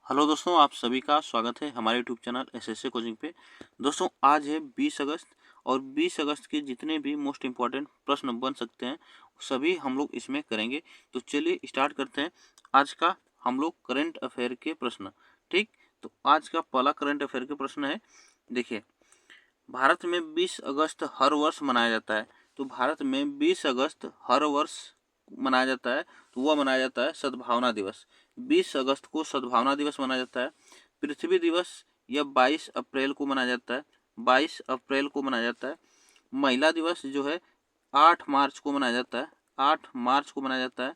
Hello दोस्तों, आप सभी का स्वागत है हमारे यूट्यूब चैनल एसएससी कोचिंग पे। दोस्तों आज है 20 अगस्त और 20 अगस्त के जितने भी मोस्ट इम्पॉर्टेंट प्रश्न बन सकते हैं सभी हम लोग इसमें करेंगे। तो चलिए स्टार्ट करते हैं आज का हम लोग करंट अफेयर के प्रश्न। ठीक, तो आज का पहला करंट अफेयर के प्रश्न है। देखिए, भारत में 20 अगस्त हर वर्ष मनाया जाता है। तो भारत में 20 अगस्त हर वर्ष मनाया जाता है, तो वह मनाया जाता है सद्भावना दिवस। 20 अगस्त को सद्भावना दिवस मनाया जाता है। पृथ्वी दिवस यह 22 अप्रैल को मनाया जाता है। 22 अप्रैल को मनाया जाता है। महिला दिवस जो है 8 मार्च को मनाया जाता है। 8 मार्च को मनाया जाता है।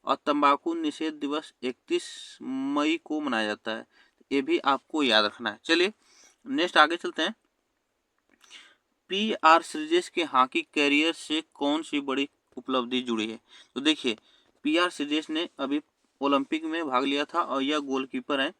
और तंबाकू निषेध दिवस 31 मई को मनाया जाता है। ये भी आपको याद रखना है। चलिए नेक्स्ट आगे चलते हैं। पी.आर. श्रीजेश के हॉकी कैरियर से कौन सी बड़ी उपलब्धि जुड़ी है? तो देखिए, पी.आर. श्रीजेश ने अभी ओलंपिक में भाग लिया था और यह गोलकीपर है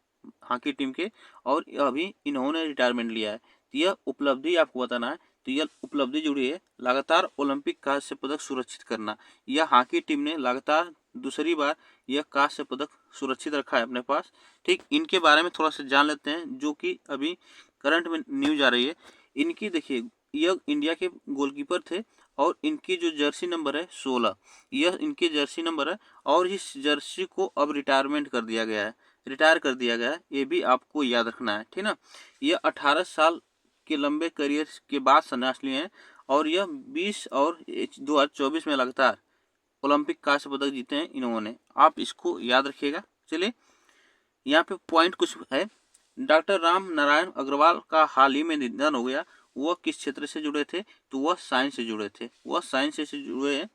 हॉकी टीम के, और अभी इन्होंने रिटायरमेंट लिया है। तो यह उपलब्धि आपको बताना है। तो यह उपलब्धि जुड़ी है लगातार ओलंपिक कांस्य पदक सुरक्षित करना। यह हॉकी टीम ने लगातार दूसरी बार यह कांस्य पदक सुरक्षित रखा है अपने पास। ठीक, इनके बारे में थोड़ा सा जान लेते हैं जो कि अभी करंट में न्यूज आ रही है। इनकी देखिए, यह इंडिया के गोलकीपर थे और इनकी जो जर्सी नंबर है 16, यह इनके जर्सी नंबर है। और इस जर्सी को अब रिटायरमेंट कर दिया गया है, रिटायर कर दिया गया है। ये भी आपको याद रखना है, ठीक ना। यह 18 साल के लंबे करियर के बाद संन्यास लिए हैं और यह 20 और 2024 में लगातार ओलंपिक कांस्य पदक जीते हैं इन्होंने। आप इसको याद रखिएगा। चलिए यहाँ पे पॉइंट कुछ है। डॉक्टर राम नारायण अग्रवाल का हाल ही में निधन हो गया। वह किस क्षेत्र से जुड़े थे? तो वह साइंस से जुड़े थे, वह साइंस से जुड़े हैं।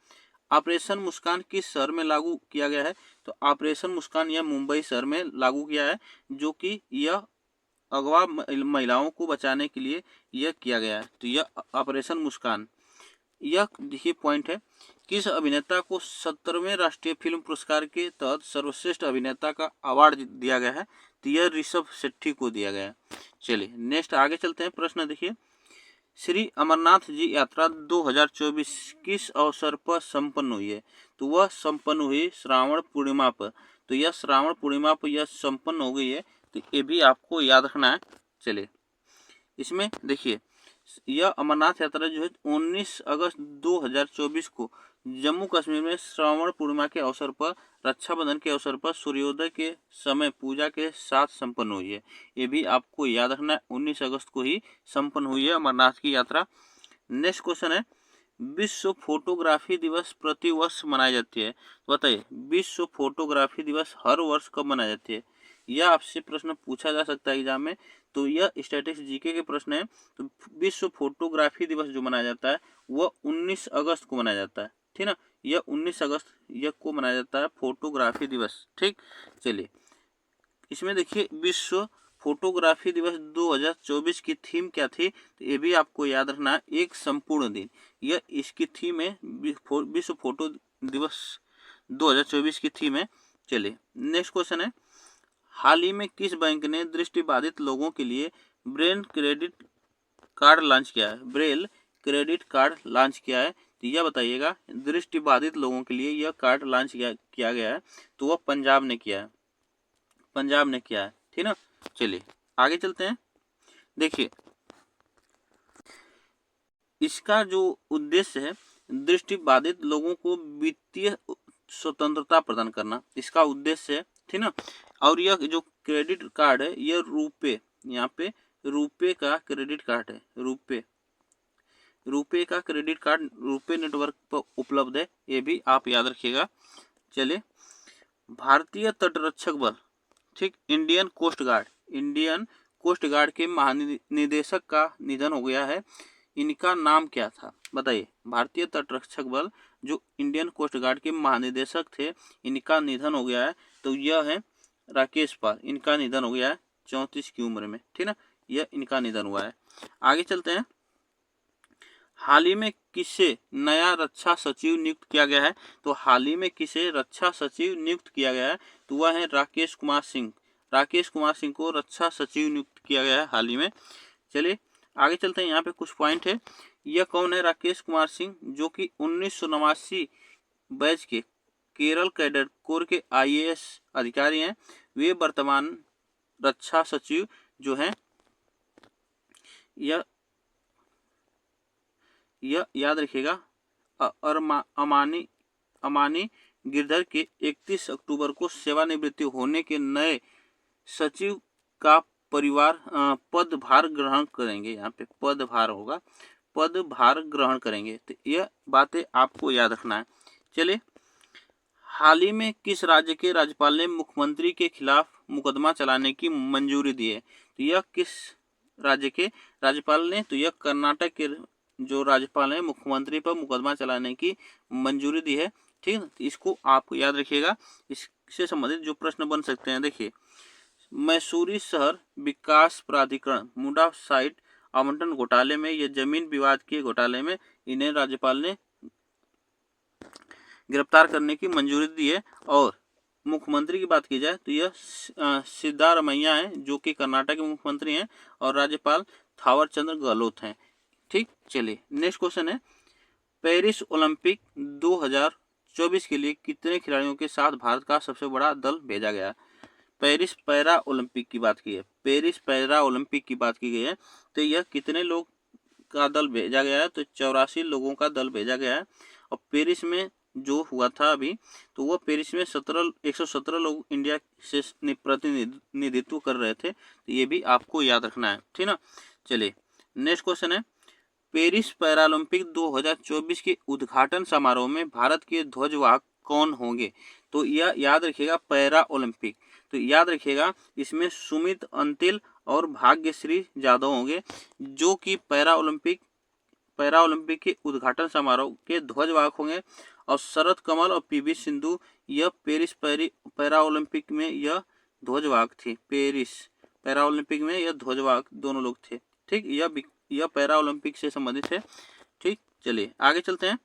ऑपरेशन मुस्कान किस शहर में लागू किया गया है? तो ऑपरेशन मुस्कान यह मुंबई शहर में लागू किया है, जो कि यह अगवा महिलाओं को बचाने के लिए यह किया गया है। तो यह ऑपरेशन मुस्कान। यह देखिए पॉइंट है, किस अभिनेता को 17वें राष्ट्रीय फिल्म पुरस्कार के तहत सर्वश्रेष्ठ अभिनेता का अवार्ड दिया गया है? तो यह ऋषभ शेट्टी को दिया गया है। चलिए नेक्स्ट आगे चलते हैं। प्रश्न देखिए, श्री अमरनाथ जी यात्रा 2024 किस अवसर पर संपन्न हुई है? तो वह संपन्न हुई श्रावण पूर्णिमा पर। तो यह श्रावण पूर्णिमा पर यह संपन्न हो गई है। तो ये भी आपको याद रखना है। चलिए इसमें देखिए, यह अमरनाथ यात्रा जो है 19 अगस्त 2024 को जम्मू कश्मीर में श्रावण पूर्णिमा के अवसर पर, रक्षाबंधन के अवसर पर सूर्योदय के समय पूजा के साथ संपन्न हुई है। ये भी आपको याद रखना है, 19 अगस्त को ही संपन्न हुई है अमरनाथ की यात्रा। नेक्स्ट क्वेश्चन है, विश्व फोटोग्राफी दिवस प्रति वर्ष मनाई जाती है। तो बताइए, विश्व फोटोग्राफी दिवस हर वर्ष कब मनाई जाती है? यह आपसे प्रश्न पूछा जा सकता है एग्जाम में। तो यह स्टैटिक्स जीके के प्रश्न है। तो विश्व फोटोग्राफी दिवस जो मनाया जाता है वह 19 अगस्त को मनाया जाता है, ठीक ना। यह 19 अगस्त यह को मनाया जाता है फोटोग्राफी दिवस। ठीक, चलिए इसमें देखिए, विश्व फोटोग्राफी दिवस 2024 की थीम क्या थी? तो ये भी आपको याद रखना है, एक संपूर्ण दिन। यह इसकी थीम है, विश्व फोटो दिवस 2024 की थीम है। चलिए नेक्स्ट क्वेश्चन है, हाल ही में किस बैंक ने दृष्टिबाधित लोगों के लिए ब्रेल क्रेडिट कार्ड लॉन्च किया है? ब्रेल क्रेडिट कार्ड लॉन्च किया है। तो यह बताइएगा, दृष्टिबाधित लोगों के लिए यह कार्ड लॉन्च किया गया है। तो वह पंजाब ने किया है, पंजाब ने किया है, ठीक ना। चलिए आगे चलते हैं। देखिए, इसका जो उद्देश्य है, दृष्टिबाधित लोगों को वित्तीय स्वतंत्रता प्रदान करना, इसका उद्देश्य है, ठीक ना। और यह जो क्रेडिट कार्ड है यह रुपे, यहाँ पे रुपे का क्रेडिट कार्ड है। रुपे का क्रेडिट कार्ड रुपे नेटवर्क पर उपलब्ध है, ये भी आप याद रखिएगा। चलिए, भारतीय तटरक्षक बल, ठीक, इंडियन कोस्ट गार्ड के महानिदेशक का निधन हो गया है। इनका नाम क्या था? बताइए, भारतीय तटरक्षक बल जो इंडियन कोस्ट गार्ड के महानिदेशक थे, इनका निधन हो गया है। तो यह है राकेश पाल, इनका निधन हो गया है 34 की उम्र में, ठीक ना। यह इनका निधन हुआ है। आगे चलते हैं, हाल ही में किसे नया रक्षा सचिव नियुक्त किया गया है? तो हाल ही में किसे रक्षा सचिव नियुक्त किया गया है? तो वह है राकेश कुमार सिंह। राकेश कुमार सिंह को रक्षा सचिव नियुक्त किया गया है हाल ही में। चलिए आगे चलते हैं, यहाँ पे कुछ पॉइंट है। यह कौन है राकेश कुमार सिंह? जो कि 1989 बैच के केरल कैडर कोर के IAS अधिकारी हैं। वे वर्तमान रक्षा सचिव जो है, यह याद रखिएगा, अमानी गिरधर के 31 अक्टूबर को सेवानिवृत्ति होने के नए सचिव का पदभार ग्रहण करेंगे। यहाँ पे पदभार होगा, पदभार ग्रहण करेंगे। तो यह बातें आपको याद रखना है। चलिए, हाल ही में किस राज्य के राज्यपाल ने मुख्यमंत्री के खिलाफ मुकदमा चलाने की मंजूरी दी है? तो यह किस राज्य के राज्यपाल ने? तो यह कर्नाटक के जो राज्यपाल है मुख्यमंत्री पर मुकदमा चलाने की मंजूरी दी है। ठीक है, तो इसको आप याद रखिएगा। इससे संबंधित जो प्रश्न बन सकते हैं, देखिए, मैसूरी शहर विकास प्राधिकरण मुंडा साइट आवंटन घोटाले में, यह जमीन विवाद के घोटाले में इन्हें राज्यपाल ने गिरफ्तार करने की मंजूरी दी है। और मुख्यमंत्री की बात की जाए तो यह सिद्धारमैया है जो कि कर्नाटक के मुख्यमंत्री हैं, और राज्यपाल थावर चंद्र गहलोत हैं। ठीक, चलिए नेक्स्ट क्वेश्चन है, पेरिस ओलंपिक 2024 के लिए कितने खिलाड़ियों के साथ भारत का सबसे बड़ा दल भेजा गया? पेरिस पैरा ओलंपिक की बात की है, पेरिस पैरा ओलंपिक की बात की गई है। तो यह कितने लोग का दल भेजा गया है? तो 84 लोगों का दल भेजा गया है। और पेरिस में जो हुआ था अभी, तो वह पेरिस में 117 लोग इंडिया से प्रतिनिधित्व कर रहे थे। तो ये भी आपको याद रखना है, ठीक ना। चलिए नेक्स्ट क्वेश्चन है, पेरिस पैरालंपिक 2024 के उद्घाटन समारोह में भारत के ध्वजवाहक कौन होंगे? तो यह याद रखिएगा, पैरा ओलंपिक। तो याद रखिएगा, इसमें सुमित अंतिल और भाग्यश्री जाधव होंगे जो कि पैरा ओलंपिक के उद्घाटन समारोह के ध्वजवाहक होंगे। और शरद कमल और पीवी सिंधु यह पेरिस पैरा ओलंपिक में यह ध्वजवाहक थे। पेरिस पैरा ओलंपिक में यह ध्वजवाहक दोनों लोग थे। ठीक, यह पैरा ओलंपिक से संबंधित है। ठीक, चलिए आगे चलते हैं।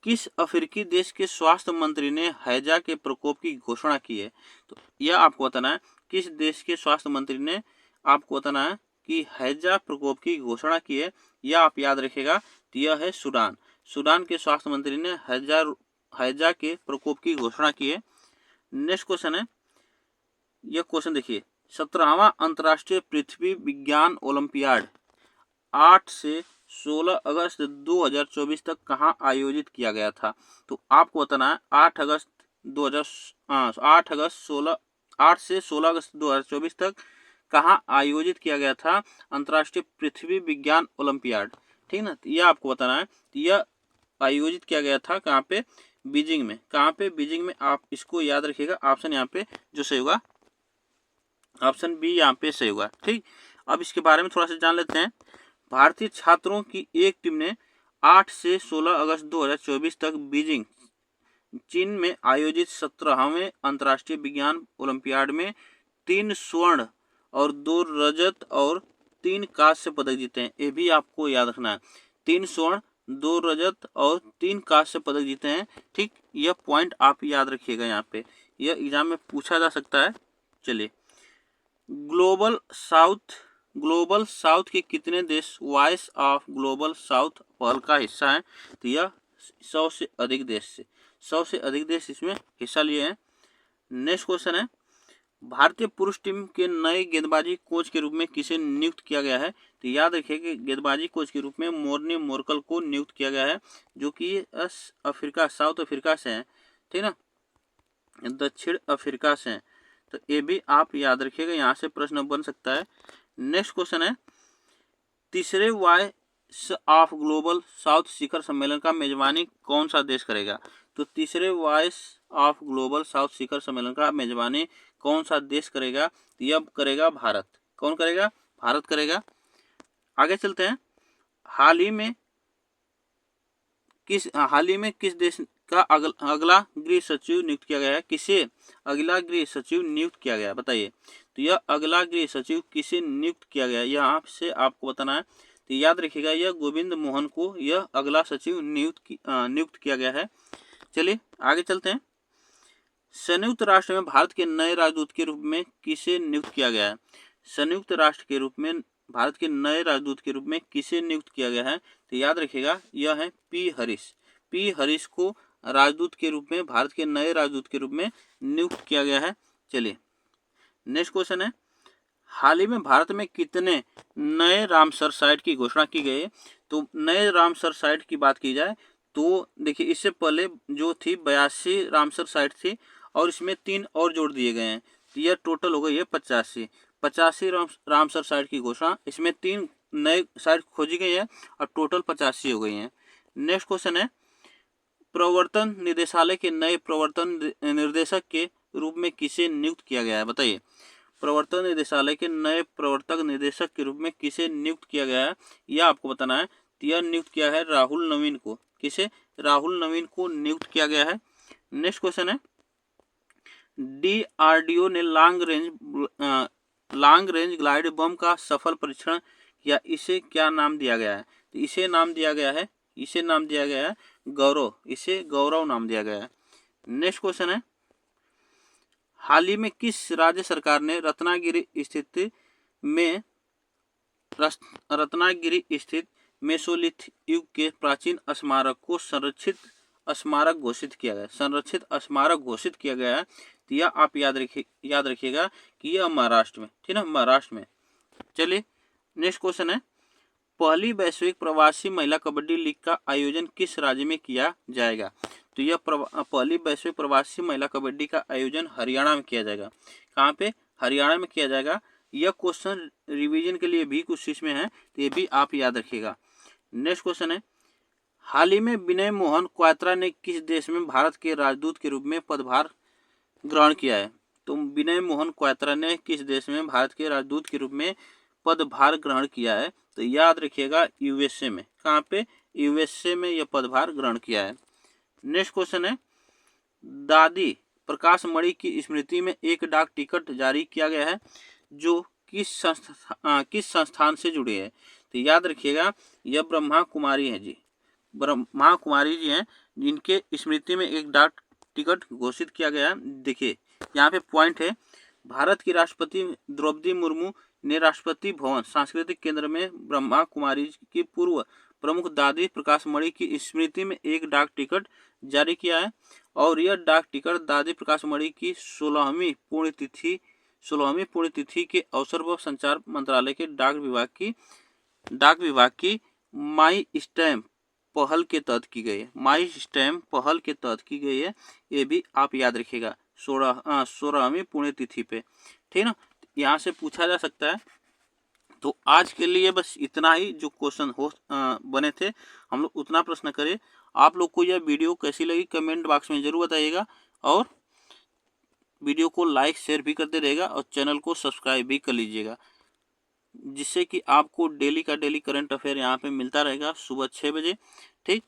किस अफ्रीकी देश के स्वास्थ्य मंत्री ने हैजा के प्रकोप की घोषणा की है? तो यह आपको बताना है, किस देश के स्वास्थ्य मंत्री ने आपको बताना है कि हैजा प्रकोप की घोषणा की है। यह आप याद रखिएगा, तो यह है सूडान। सूडान के स्वास्थ्य मंत्री ने हैजा के प्रकोप की घोषणा की है। नेक्स्ट क्वेश्चन है, यह क्वेश्चन देखिए, 17वां अंतर्राष्ट्रीय पृथ्वी विज्ञान ओलंपियाड 8 से 16 अगस्त 2024 तक कहाँ आयोजित किया गया था? तो आपको बताना है 8 से 16 अगस्त 2024 तक कहाँ आयोजित किया गया था अंतर्राष्ट्रीय पृथ्वी विज्ञान ओलंपियाड। ठीक ना, तो यह आपको बताना है। यह आयोजित किया गया था कहाँ पे? बीजिंग में। कहाँ पे? बीजिंग में। आप इसको याद रखिएगा, ऑप्शन यहाँ पे जो सही होगा, ऑप्शन बी यहाँ पे सही होगा। ठीक, अब इसके बारे में थोड़ा सा जान लेते हैं। भारतीय छात्रों की एक टीम ने 8 से 16 अगस्त 2024 तक बीजिंग चीन में आयोजित 17वें अंतर्राष्ट्रीय विज्ञान ओलंपियाड में 3 स्वर्ण और 2 रजत और 3 कांस्य पदक जीते हैं। ये भी आपको याद रखना है, 3 स्वर्ण, 2 रजत और 3 कांस्य पदक जीते हैं। ठीक, यह पॉइंट आप याद रखिएगा, यहाँ पे यह एग्जाम में पूछा जा सकता है। चलिए, ग्लोबल साउथ के कितने देश वॉइस ऑफ ग्लोबल साउथ पहल का हिस्सा हैं? तो यह 100 से अधिक देश इसमें हिस्सा लिए हैं। नेक्स्ट क्वेश्चन है, भारतीय पुरुष टीम के नए गेंदबाजी कोच के रूप में किसे नियुक्त किया गया है? तो याद रखिए कि गेंदबाजी कोच के रूप में मोर्नी मोरकल को नियुक्त किया गया है, जो कि साउथ अफ्रीका से हैं। ठीक ना, दक्षिण अफ्रीका से हैं। तो ये भी आप याद रखिएगा, यहाँ से प्रश्न बन सकता है। नेक्स्ट क्वेश्चन है, तीसरे वॉइस ऑफ ग्लोबल साउथ शिखर सम्मेलन का मेजबानी कौन सा देश करेगा? तो तीसरे वॉइस ऑफ ग्लोबल साउथ शिखर सम्मेलन का मेजबानी कौन सा देश करेगा? यह करेगा भारत। कौन करेगा? भारत करेगा। आगे चलते हैं, हाल ही में किस देश का अगला गृह सचिव नियुक्त किया गया है? किसे अगला गृह सचिव नियुक्त किया गया, बताइए। तो यह अगला गृह सचिव किसे नियुक्त किया गया, यह आपसे आपको बताना है। तो याद रखिएगा, यह गोविंद मोहन को यह अगला सचिव नियुक्त किया गया है। चलिए आगे चलते हैं, संयुक्त राष्ट्र में भारत के नए राजदूत के रूप में किसे नियुक्त किया गया है? संयुक्त राष्ट्र के रूप में भारत के नए राजदूत के रूप में किसे नियुक्त किया गया है? तो याद रखिएगा, यह है पी हरीश को राजदूत के रूप में, भारत के नए राजदूत के रूप में नियुक्त किया गया है। चलिए नेक्स्ट क्वेश्चन है, हाल ही में भारत में कितने नए रामसर साइट की घोषणा की गई है? तो नए रामसर साइट की बात की जाए तो देखिए, इससे पहले जो थी 82 रामसर साइट थी और इसमें 3 और जोड़ दिए गए हैं, तो यह टोटल हो गई है 85 रामसर साइट की घोषणा, इसमें 3 नए साइट खोजी गई है और टोटल 85 हो गई हैं। नेक्स्ट क्वेश्चन है, प्रवर्तन निदेशालय के नए प्रवर्तन निर्देशक के रूप में किसे नियुक्त किया गया है? बताइए, प्रवर्तन निदेशालय के नए प्रवर्तक निदेशक के रूप में किसे नियुक्त किया गया है, यह आपको बताना है। तो यह नियुक्त किया है राहुल नवीन को। किसे? राहुल नवीन को नियुक्त किया गया है। नेक्स्ट क्वेश्चन है, DRDO ने लॉन्ग रेंज ग्लाइड बम का सफल परीक्षण किया, इसे क्या नाम दिया गया है? तो इसे नाम दिया गया है गौरव। इसे गौरव नाम दिया गया है। नेक्स्ट क्वेश्चन है, हाल ही में किस राज्य सरकार ने रत्नागिरी स्थित मेसोलिथिक युग के प्राचीन स्मारक को संरक्षित स्मारक घोषित किया गया है? तो यह आप याद रखिएगा कि यह महाराष्ट्र में, ठीक है, महाराष्ट्र में। चलिए नेक्स्ट क्वेश्चन है, पहली वैश्विक प्रवासी महिला कबड्डी लीग का आयोजन किस राज्य में किया जाएगा? तो यह पहली वैश्विक प्रवासी महिला कबड्डी का आयोजन हरियाणा में किया जाएगा। कहाँ पे? हरियाणा में किया जाएगा। यह क्वेश्चन रिवीजन के लिए भी कुछ इसमें है, तो ये भी आप याद रखिएगा। नेक्स्ट क्वेश्चन है, हाल ही में विनय मोहन क्वात्रा ने किस देश में भारत के राजदूत के रूप में पदभार ग्रहण किया है? तो विनय मोहन क्वात्रा ने किस देश में भारत के राजदूत के रूप में पदभार ग्रहण किया है? तो याद रखिएगा USA में। कहाँ पे? USA में यह पदभार ग्रहण किया है। नेक्स्ट क्वेश्चन है, दादी प्रकाश मणि की स्मृति में एक डाक टिकट जारी किया गया है जो किस संस्थान से जुड़ी है? तो याद रखिएगा यह ब्रह्मा कुमारी है जी, ब्रह्मा कुमारी जी हैं, जिनके स्मृति में एक डाक टिकट घोषित किया गया। देखिए यहाँ पे पॉइंट है, भारत की राष्ट्रपति द्रौपदी मुर्मू ने राष्ट्रपति भवन सांस्कृतिक केंद्र में ब्रह्मा कुमारी की पूर्व प्रमुख दादी प्रकाश मणि की स्मृति में एक डाक टिकट जारी किया है और यह डाक टिकट दादी प्रकाश मणि की 16वीं पुण्यतिथि के अवसर पर संचार मंत्रालय के डाक विभाग की माई स्टैम्प पहल के तहत की गई है। माई स्टैम्प पहल के तहत की गई है, ये भी आप याद रखिएगा 16वीं पुण्यतिथि पे, ठीक ना। यहाँ से पूछा जा सकता है। तो आज के लिए बस इतना ही, जो क्वेश्चन बने थे हम लोग उतना प्रश्न करें। आप लोग को यह वीडियो कैसी लगी कमेंट बॉक्स में जरूर बताइएगा और वीडियो को लाइक शेयर भी करते रहेगा और चैनल को सब्सक्राइब भी कर लीजिएगा, जिससे कि आपको डेली का डेली करंट अफेयर यहाँ पे मिलता रहेगा सुबह 6 बजे, ठीक।